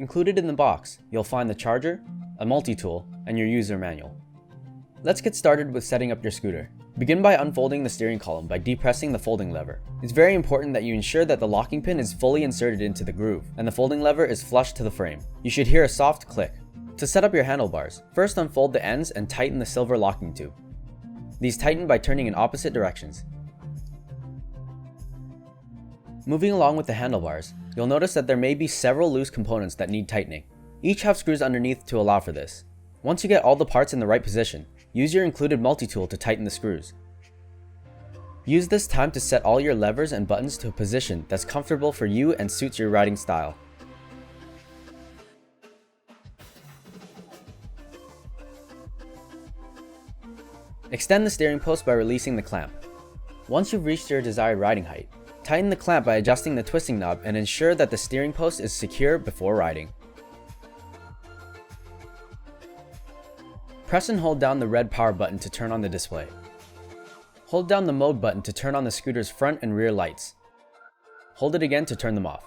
Included in the box, you'll find the charger, a multi-tool, and your user manual. Let's get started with setting up your scooter. Begin by unfolding the steering column by depressing the folding lever. It's very important that you ensure that the locking pin is fully inserted into the groove, and the folding lever is flush to the frame. You should hear a soft click. To set up your handlebars, first unfold the ends and tighten the silver locking tube. These tighten by turning in opposite directions. Moving along with the handlebars, you'll notice that there may be several loose components that need tightening. Each have screws underneath to allow for this. Once you get all the parts in the right position, use your included multi-tool to tighten the screws. Use this time to set all your levers and buttons to a position that's comfortable for you and suits your riding style. Extend the steering post by releasing the clamp. Once you've reached your desired riding height, tighten the clamp by adjusting the twisting knob and ensure that the steering post is secure before riding. Press and hold down the red power button to turn on the display. Hold down the mode button to turn on the scooter's front and rear lights. Hold it again to turn them off.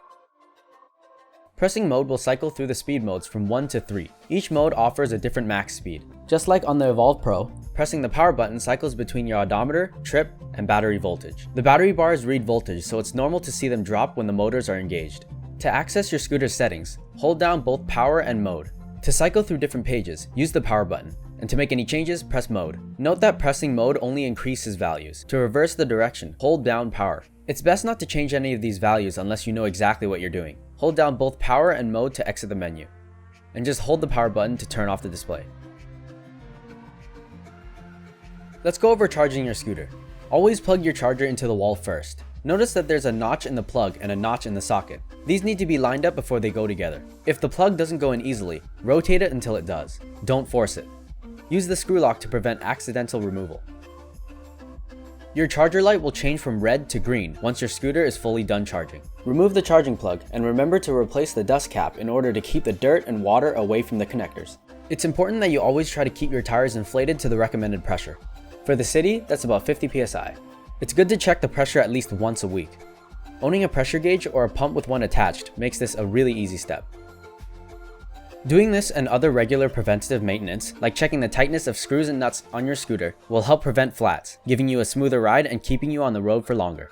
Pressing mode will cycle through the speed modes from 1 to 3. Each mode offers a different max speed. Just like on the EVOLV Pro, pressing the power button cycles between your odometer, trip, and battery voltage. The battery bars read voltage, so it's normal to see them drop when the motors are engaged. To access your scooter's settings, hold down both power and mode. To cycle through different pages, use the power button, and to make any changes, press mode. Note that pressing mode only increases values. To reverse the direction, hold down power. It's best not to change any of these values unless you know exactly what you're doing. Hold down both power and mode to exit the menu, and just hold the power button to turn off the display. Let's go over charging your scooter. Always plug your charger into the wall first. Notice that there's a notch in the plug and a notch in the socket. These need to be lined up before they go together. If the plug doesn't go in easily, rotate it until it does. Don't force it. Use the screw lock to prevent accidental removal. Your charger light will change from red to green once your scooter is fully done charging. Remove the charging plug and remember to replace the dust cap in order to keep the dirt and water away from the connectors. It's important that you always try to keep your tires inflated to the recommended pressure. For the city, that's about 50 psi. It's good to check the pressure at least once a week. Owning a pressure gauge or a pump with one attached makes this a really easy step. Doing this and other regular preventative maintenance, like checking the tightness of screws and nuts on your scooter, will help prevent flats, giving you a smoother ride and keeping you on the road for longer.